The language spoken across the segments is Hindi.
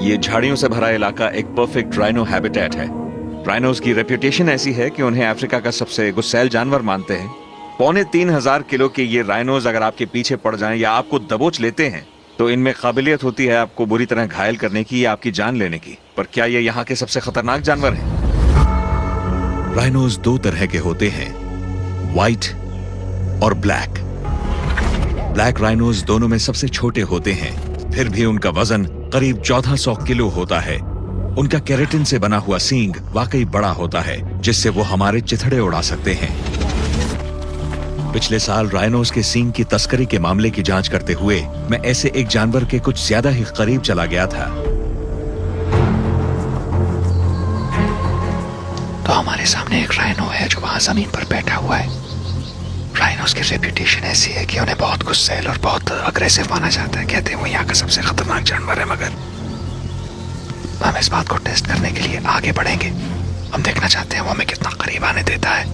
ये झाड़ियों से भरा इलाका एक परफेक्ट राइनो हैबिटेट है। राइनोज की रेपुटेशन ऐसी है कि उन्हें अफ्रीका का सबसे गुस्सैल जानवर मानते हैं। 3,500 किलो के ये राइनोज अगर आपके पीछे पड़ जाएं या आपको दबोच लेते हैं तो इनमें काबिलियत होती है आपको बुरी तरह घायल करने की या आपकी जान लेने की। पर क्या ये यहाँ के सबसे खतरनाक जानवर हैं? राइनोज दो तरह के होते हैं, व्हाइट और ब्लैक। ब्लैक राइनोज दोनों में सबसे छोटे होते हैं, फिर भी उनका वजन करीब 1400 किलो होता है। उनका केराटिन से बना हुआ सींग वाकई बड़ा होता है, जिससे वो हमारे चिथड़े उड़ा सकते हैं। पिछले साल राइनोज के सींग की तस्करी के मामले की जांच करते हुए मैं ऐसे एक जानवर के कुछ ज्यादा ही करीब चला गया था। तो हमारे सामने एक राइनो है जो वहां जमीन पर बैठा हुआ है। राइनोज की रेपुटेशन ऐसी है कि उन्हें बहुत गुस्सैल और बहुत अग्रेसिव माना जाता है। कहते हैं वो यहाँ का सबसे खतरनाक जानवर है। मगर हम इस बात को टेस्ट करने के लिए आगे बढ़ेंगे। हम देखना चाहते हैं वो हमें कितना करीब आने देता है,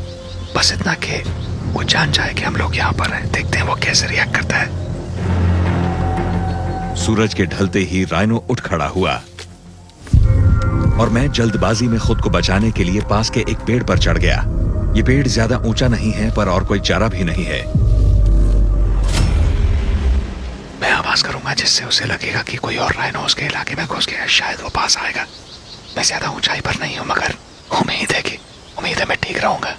बस इतना कि वो जान जाए कि हम लोग यहाँ पर हैं। देखते हैं वो कैसे रिएक्ट करता है। सूरज के ढलते ही राइनो उठ खड़ा हुआ और मैं जल्दबाजी में खुद को बचाने के लिए पास के एक पेड़ पर चढ़ गया। ये पेड़ ज्यादा ऊंचा नहीं है पर और कोई चारा भी नहीं है। मैं आवाज करूंगा जिससे उसे लगेगा कि कोई और राइनो उसके इलाके में घुस गया है। शायद वो पास आएगा। मैं ज्यादा ऊंचाई पर नहीं हूं, मगर उम्मीद है मैं ठीक रहूंगा।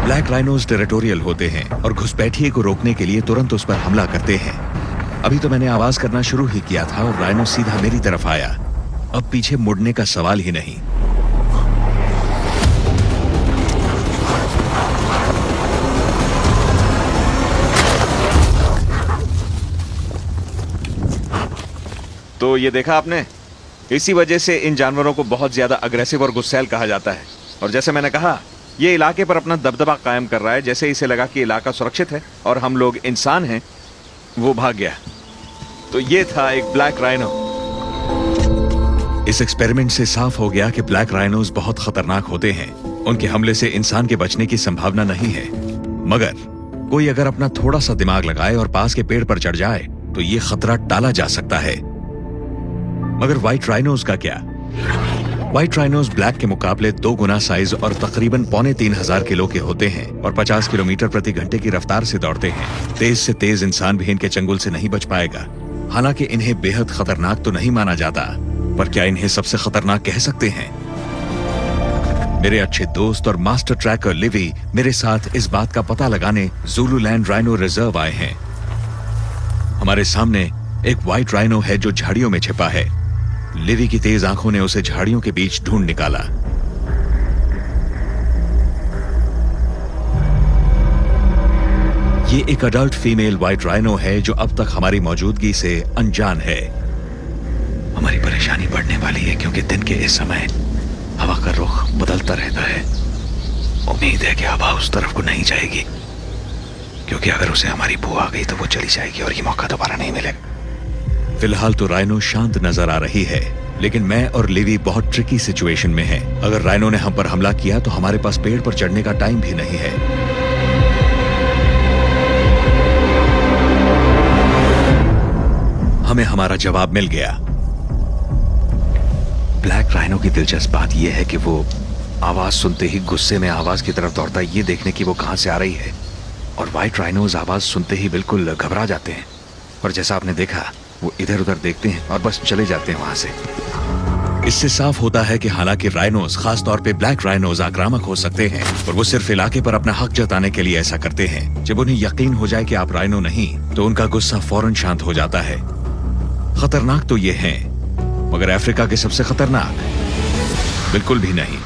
ब्लैक राइनोज टेरिटोरियल होते हैं और घुसपैठिए को रोकने के लिए तुरंत उस पर हमला करते हैं। अभी तो मैंने आवाज करना शुरू ही किया था और राइनो सीधा मेरी तरफ आया। अब पीछे मुड़ने का सवाल ही नहीं। तो ये देखा आपने, इसी वजह से इन जानवरों को बहुत ज्यादा अग्रेसिव और गुस्सैल कहा जाता है। और जैसे मैंने कहा, ये इलाके पर अपना दबदबा कायम कर रहा है। जैसे इसे लगा कि इलाका सुरक्षित है और हम लोग इंसान हैं, वो भाग गया। तो ये था एक ब्लैक राइनो। इस एक्सपेरिमेंट से साफ हो गया कि ब्लैक राइनोज बहुत खतरनाक होते हैं। उनके हमले से इंसान के बचने की संभावना नहीं है, मगर कोई अगर अपना थोड़ा सा दिमाग लगाए और पास के पेड़ पर चढ़ जाए तो ये खतरा टाला जा सकता है। मगर व्हाइट राइनोज का क्या? व्हाइट राइनोज ब्लैक के मुकाबले 2 गुना साइज और तकरीबन 3,500 किलो के होते हैं और 50 किलोमीटर प्रति घंटे की रफ्तार से दौड़ते हैं। तेज से तेज इंसान भी इनके चंगुल से नहीं बच पाएगा। हालांकि इन्हें बेहद खतरनाक तो नहीं माना जाता, पर क्या इन्हें सबसे खतरनाक कह सकते हैं? मेरे अच्छे दोस्त और मास्टर ट्रैकर लिवी मेरे साथ इस बात का पता लगाने ज़ुलूलैंड राइनो रिजर्व आए हैं। हमारे सामने एक व्हाइट राइनो है जो झाड़ियों में छिपा है। लिवी की तेज आंखों ने उसे झाड़ियों के बीच ढूंढ निकाला। ये एक अडल्ट फीमेल व्हाइट राइनो है जो अब तक हमारी मौजूदगी से अनजान है। हमारी परेशानी बढ़ने वाली है क्योंकि दिन के इस समय हवा का रुख बदलता रहता है। उम्मीद है कि हवा उस तरफ को नहीं जाएगी, क्योंकि अगर उसे हमारी बू आ गई तो वो चली जाएगी और ये मौका दोबारा नहीं मिलेगा। फिलहाल तो राइनो शांत नजर आ रही है, लेकिन मैं और लिवी बहुत ट्रिकी सिचुएशन में हैं। अगर राइनो ने हम पर हमला किया तो हमारे पास पेड़ पर चढ़ने का टाइम भी नहीं है। हमें हमारा जवाब मिल गया। ब्लैक राइनो की दिलचस्प बात यह है कि वो आवाज सुनते ही गुस्से में आवाज की तरफ दौड़ता है, ये देखने की वो कहां से आ रही है। और व्हाइट राइनोज आवाज सुनते ही बिल्कुल घबरा जाते हैं और जैसा आपने देखा वो इधर उधर देखते हैं और बस चले जाते हैं वहां से। इससे साफ होता है कि हालांकि राइनोज, खास तौर पे ब्लैक राइनोज, आक्रामक हो सकते हैं, पर वो सिर्फ इलाके पर अपना हक जताने के लिए ऐसा करते हैं। जब उन्हें यकीन हो जाए कि आप राइनो नहीं तो उनका गुस्सा फौरन शांत हो जाता है। खतरनाक तो ये हैं, मगर अफ्रीका के सबसे खतरनाक बिल्कुल भी नहीं।